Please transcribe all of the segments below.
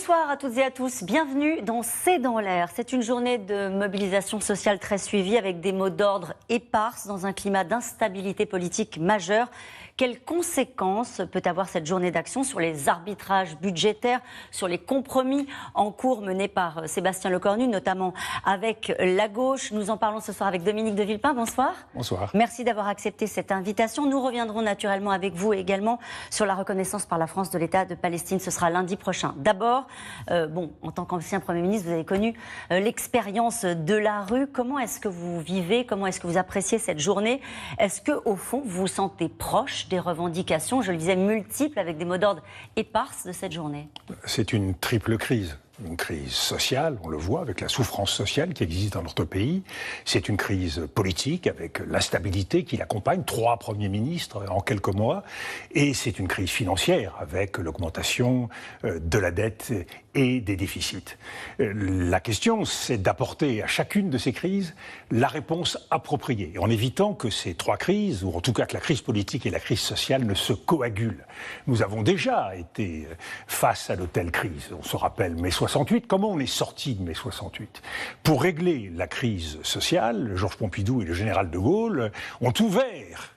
Bonsoir à toutes et à tous, bienvenue dans C'est dans l'air. C'est une journée de mobilisation sociale très suivie avec des mots d'ordre épars dans un climat d'instabilité politique majeure. Quelles conséquences peut avoir cette journée d'action sur les arbitrages budgétaires, sur les compromis en cours menés par Sébastien Lecornu, notamment avec la gauche? Nous en parlons ce soir avec Dominique de Villepin. Bonsoir. Bonsoir. Merci d'avoir accepté cette invitation. Nous reviendrons naturellement avec vous également sur la reconnaissance par la France de l'État de Palestine. Ce sera lundi prochain. D'abord, en tant qu'ancien Premier ministre, vous avez connu l'expérience de la rue. Comment est-ce que vous vivez? Comment est-ce que vous appréciez cette journée? Est-ce qu'au fond, vous vous sentez proche des revendications, je le disais, multiples, avec des mots d'ordre éparses de cette journée? C'est une triple crise. Une crise sociale, on le voit, avec la souffrance sociale qui existe dans notre pays. C'est une crise politique, avec l'instabilité qui l'accompagne, 3 premiers ministres en quelques mois. Et c'est une crise financière, avec l'augmentation de la dette et des déficits. La question, c'est d'apporter à chacune de ces crises la réponse appropriée, en évitant que ces 3 crises, ou en tout cas que la crise politique et la crise sociale, ne se coagulent. Nous avons déjà été face à de telles crises. On se rappelle mai 68, comment on est sorti de mai 68? Pour régler la crise sociale, Georges Pompidou et le général de Gaulle ont ouvert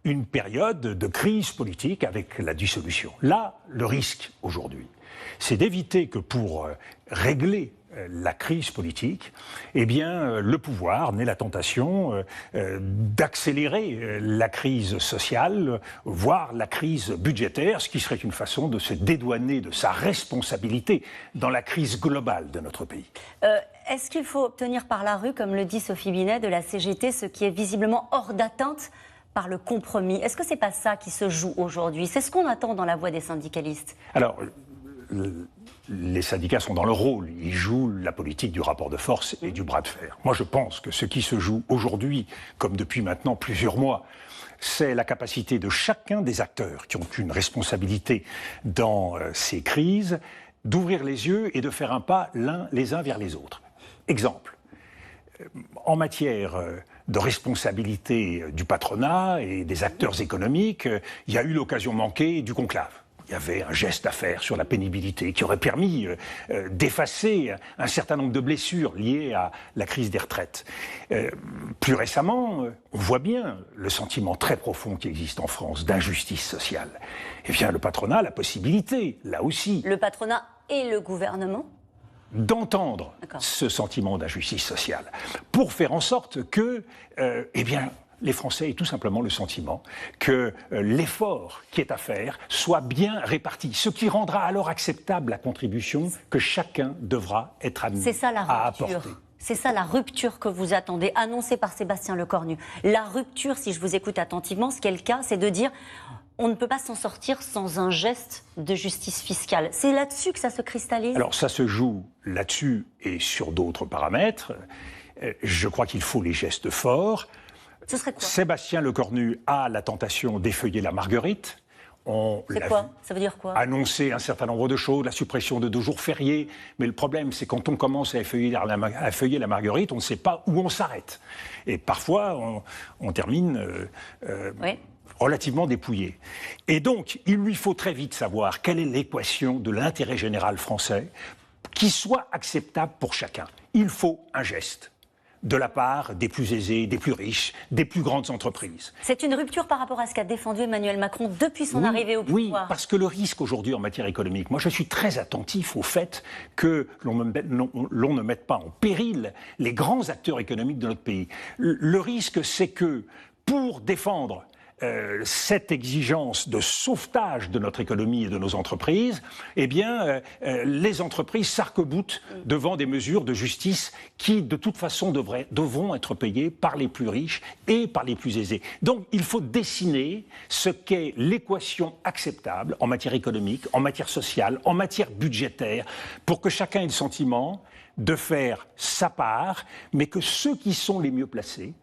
une période de crise politique avec la dissolution. Là, le risque aujourd'hui, c'est d'éviter que pour régler la crise politique, le pouvoir n'ait la tentation d'accélérer la crise sociale, voire la crise budgétaire, ce qui serait une façon de se dédouaner de sa responsabilité dans la crise globale de notre pays. Est-ce qu'il faut obtenir par la rue, comme le dit Sophie Binet de la CGT, ce qui est visiblement hors d'atteinte par le compromis? Est-ce que c'est pas ça qui se joue aujourd'hui? C'est ce qu'on attend dans la voix des syndicalistes. Alors, les syndicats sont dans leur rôle. Ils jouent la politique du rapport de force et du bras de fer. Moi, je pense que ce qui se joue aujourd'hui, comme depuis maintenant plusieurs mois, c'est la capacité de chacun des acteurs qui ont une responsabilité dans ces crises d'ouvrir les yeux et de faire un pas les uns vers les autres. Exemple, en matière de responsabilité du patronat et des acteurs économiques, il y a eu l'occasion manquée du conclave. Il y avait un geste à faire sur la pénibilité qui aurait permis d'effacer un certain nombre de blessures liées à la crise des retraites. Plus récemment, on voit bien le sentiment très profond qui existe en France d'injustice sociale. Eh bien, le patronat a la possibilité, là aussi... Le patronat et le gouvernement ? D'entendre ce sentiment d'injustice sociale pour faire en sorte que, les Français aient tout simplement le sentiment que l'effort qui est à faire soit bien réparti, ce qui rendra alors acceptable la contribution que chacun devra être amené à apporter. C'est ça la rupture que vous attendez, annoncée par Sébastien Lecornu. La rupture, si je vous écoute attentivement, ce qui est le cas, c'est de dire on ne peut pas s'en sortir sans un geste de justice fiscale. C'est là-dessus que ça se cristallise? Alors ça se joue là-dessus et sur d'autres paramètres. Je crois qu'il faut les gestes forts. Ce serait quoi? Sébastien Lecornu a la tentation d'effeuiller la marguerite. C'est quoi? Ça veut dire quoi? Annoncer un certain nombre de choses, la suppression de 2 jours fériés. Mais le problème, c'est quand on commence à effeuiller la marguerite, on ne sait pas où on s'arrête. Et parfois, on termine relativement dépouillé. Et donc, il lui faut très vite savoir quelle est l'équation de l'intérêt général français qui soit acceptable pour chacun. Il faut un geste de la part des plus aisés, des plus riches, des plus grandes entreprises. C'est une rupture par rapport à ce qu'a défendu Emmanuel Macron depuis son arrivée au pouvoir. Oui, parce que le risque aujourd'hui en matière économique, moi je suis très attentif au fait que l'on ne mette pas en péril les grands acteurs économiques de notre pays. Le risque, c'est que pour défendre cette exigence de sauvetage de notre économie et de nos entreprises, les entreprises s'arc-boutent devant des mesures de justice qui, de toute façon, devront être payées par les plus riches et par les plus aisés. Donc, il faut dessiner ce qu'est l'équation acceptable en matière économique, en matière sociale, en matière budgétaire, pour que chacun ait le sentiment de faire sa part, mais que ceux qui sont les mieux placés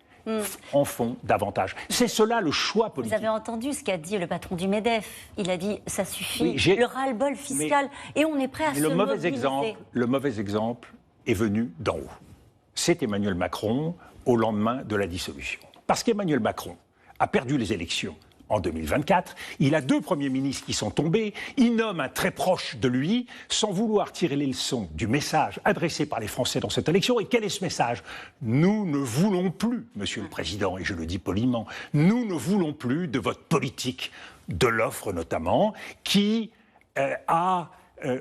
en font davantage. C'est cela le choix politique. Vous avez entendu ce qu'a dit le patron du MEDEF. Il a dit ça suffit, le ras-le-bol fiscal, et on est prêt à se mobiliser. Le mauvais exemple est venu d'en haut. C'est Emmanuel Macron au lendemain de la dissolution. Parce qu'Emmanuel Macron a perdu les élections en 2024. Il a 2 premiers ministres qui sont tombés. Il nomme un très proche de lui, sans vouloir tirer les leçons du message adressé par les Français dans cette élection. Et quel est ce message? Nous ne voulons plus, Monsieur le Président, et je le dis poliment, nous ne voulons plus de votre politique de l'offre notamment, qui a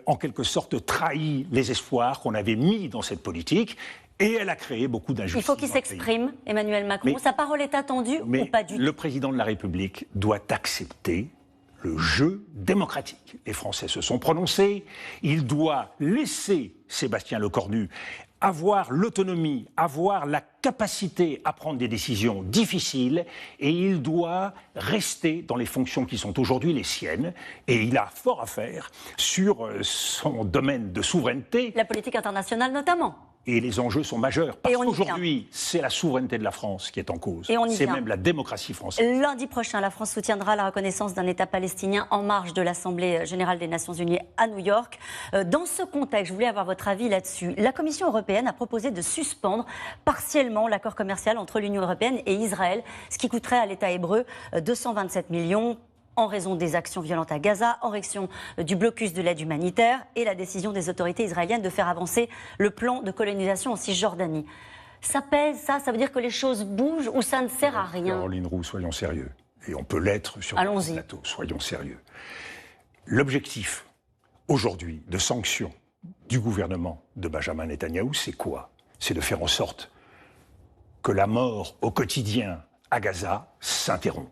en quelque sorte trahi les espoirs qu'on avait mis dans cette politique. Et elle a créé beaucoup d'injustices. Il faut qu'il s'exprime, Emmanuel Macron. Sa parole est attendue ou pas du tout? Le président de la République doit accepter le jeu démocratique. Les Français se sont prononcés. Il doit laisser Sébastien Lecornu avoir l'autonomie, avoir la capacité à prendre des décisions difficiles, et il doit rester dans les fonctions qui sont aujourd'hui les siennes, et il a fort à faire sur son domaine de souveraineté. La politique internationale notamment. Et les enjeux sont majeurs, parce qu'aujourd'hui, c'est la souveraineté de la France qui est en cause. C'est même la démocratie française. Lundi prochain, la France soutiendra la reconnaissance d'un État palestinien en marge de l'Assemblée générale des Nations unies à New York. Dans ce contexte, je voulais avoir votre avis là-dessus. La Commission européenne a proposé de suspendre partiellement l'accord commercial entre l'Union européenne et Israël, ce qui coûterait à l'État hébreu 227 millions en raison des actions violentes à Gaza, en réaction du blocus de l'aide humanitaire et la décision des autorités israéliennes de faire avancer le plan de colonisation en Cisjordanie. Ça pèse, ça veut dire que les choses bougent ou ça ne sert à rien? Caroline Roux, soyons sérieux. Et on peut l'être sur le plateau, soyons sérieux. L'objectif, aujourd'hui, de sanction du gouvernement de Benjamin Netanyahou, c'est quoi? C'est de faire en sorte que la mort au quotidien à Gaza s'interrompe,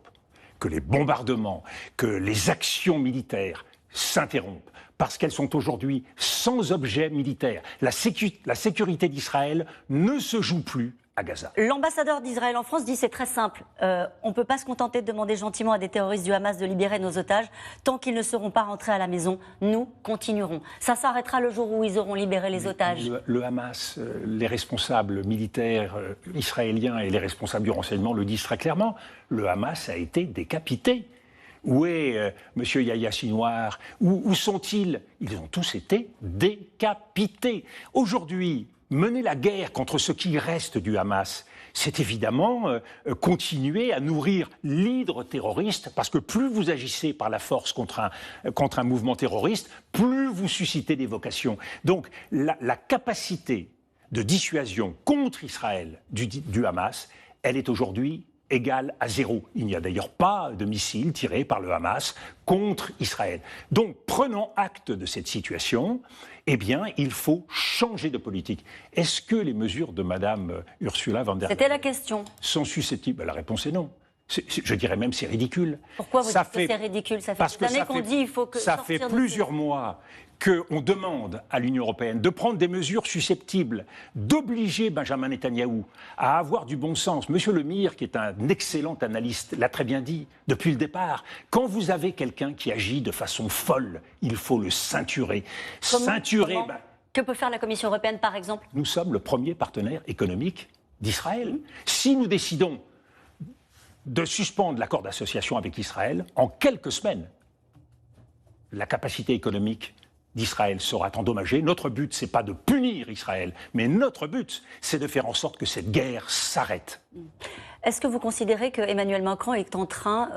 que les bombardements, que les actions militaires s'interrompent, parce qu'elles sont aujourd'hui sans objet militaire. La sécurité d'Israël ne se joue plus à Gaza. L'ambassadeur d'Israël en France dit c'est très simple. On ne peut pas se contenter de demander gentiment à des terroristes du Hamas de libérer nos otages. Tant qu'ils ne seront pas rentrés à la maison, nous continuerons. Ça s'arrêtera le jour où ils auront libéré les otages. Le Hamas, les responsables militaires israéliens et les responsables du renseignement le disent très clairement. Le Hamas a été décapité. Où est M. Yahya Sinwar? Où sont-ils? Ils ont tous été décapités. Aujourd'hui, mener la guerre contre ce qui reste du Hamas, c'est évidemment continuer à nourrir l'hydre terroriste, parce que plus vous agissez par la force contre un mouvement terroriste, plus vous suscitez des vocations. Donc la capacité de dissuasion contre Israël du Hamas, elle est aujourd'hui égale à 0. Il n'y a d'ailleurs pas de missiles tirés par le Hamas contre Israël. Donc, prenant acte de cette situation, eh bien, il faut changer de politique. Est-ce que les mesures de Mme Ursula von der Leyen C'était la question. Sont susceptibles? La réponse est non. Je dirais même c'est ridicule. Pourquoi vous dites que c'est ridicule? Ça fait des années qu'on dit qu'il faut que ça fait plusieurs mois qu'on demande à l'Union européenne de prendre des mesures susceptibles d'obliger Benjamin Netanyahou à avoir du bon sens. Monsieur Lemire, qui est un excellent analyste, l'a très bien dit depuis le départ. Quand vous avez quelqu'un qui agit de façon folle, il faut le ceinturer. Comment que peut faire la Commission européenne, par exemple? Nous sommes le premier partenaire économique d'Israël. Si nous décidons de suspendre l'accord d'association avec Israël, en quelques semaines, la capacité économique d'Israël sera endommagée. Notre but, ce n'est pas de punir Israël, mais notre but, c'est de faire en sorte que cette guerre s'arrête. Est-ce que vous considérez que Emmanuel Macron est en train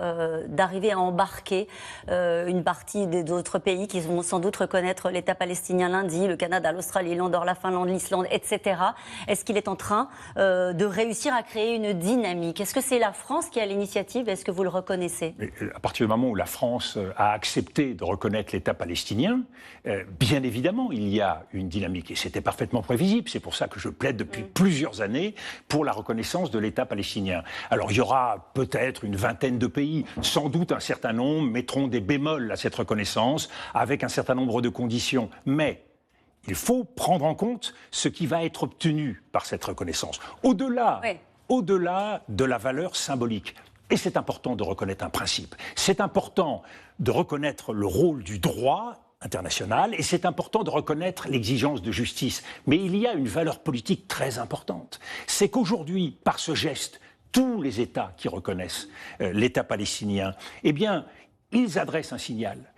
d'arriver à embarquer une partie des autres pays qui vont sans doute reconnaître l'État palestinien lundi, le Canada, l'Australie, l'Andorre, la Finlande, l'Islande, etc. Est-ce qu'il est en train de réussir à créer une dynamique? Est-ce que c'est la France qui a l'initiative? Est-ce que vous le reconnaissez? À partir du moment où la France a accepté de reconnaître l'État palestinien, bien évidemment, il y a une dynamique. Et c'était parfaitement prévisible. C'est pour ça que je plaide depuis plusieurs années pour la reconnaissance de l'État palestinien. Alors il y aura peut-être une vingtaine de pays, sans doute un certain nombre mettront des bémols à cette reconnaissance avec un certain nombre de conditions, mais il faut prendre en compte ce qui va être obtenu par cette reconnaissance. Au-delà de la valeur symbolique. Et c'est important de reconnaître un principe. C'est important de reconnaître le rôle du droit international, et c'est important de reconnaître l'exigence de justice. Mais il y a une valeur politique très importante. C'est qu'aujourd'hui, par ce geste, tous les États qui reconnaissent l'État palestinien, eh bien, ils adressent un signal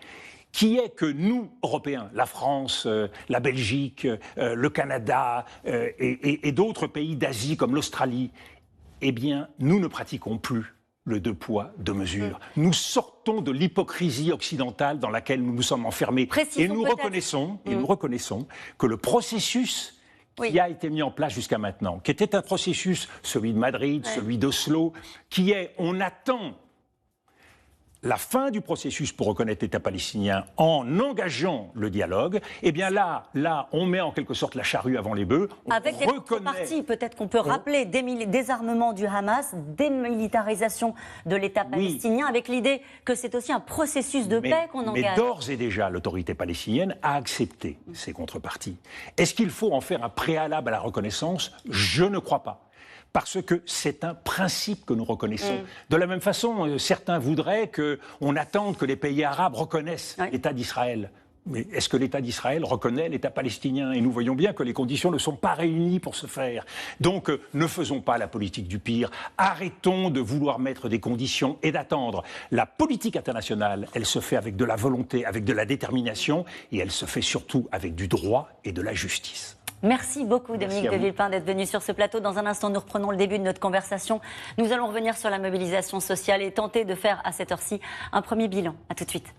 qui est que nous, Européens, la France, la Belgique, le Canada et d'autres pays d'Asie comme l'Australie, eh bien, nous ne pratiquons plus le deux poids, deux mesures. Nous sortons de l'hypocrisie occidentale dans laquelle nous nous sommes enfermés. Et nous reconnaissons que le processus qui a été mis en place jusqu'à maintenant, qui était un processus, celui de Madrid, celui d'Oslo, qui est, on attend la fin du processus pour reconnaître l'État palestinien en engageant le dialogue, eh bien là, on met en quelque sorte la charrue avant les bœufs. Avec des contreparties, peut-être qu'on peut rappeler désarmement du Hamas, démilitarisation de l'État palestinien, avec l'idée que c'est aussi un processus de paix qu'on engage. Mais d'ores et déjà, l'autorité palestinienne a accepté ces contreparties. Est-ce qu'il faut en faire un préalable à la reconnaissance? Je ne crois pas. Parce que c'est un principe que nous reconnaissons. De la même façon, certains voudraient qu'on attende que les pays arabes reconnaissent l'État d'Israël. Mais est-ce que l'État d'Israël reconnaît l'État palestinien? Et nous voyons bien que les conditions ne sont pas réunies pour ce faire. Donc, ne faisons pas la politique du pire. Arrêtons de vouloir mettre des conditions et d'attendre. La politique internationale, elle se fait avec de la volonté, avec de la détermination, et elle se fait surtout avec du droit et de la justice. Merci beaucoup, Dominique de Villepin, d'être venu sur ce plateau. Dans un instant, nous reprenons le début de notre conversation. Nous allons revenir sur la mobilisation sociale et tenter de faire, à cette heure-ci, un premier bilan. À tout de suite.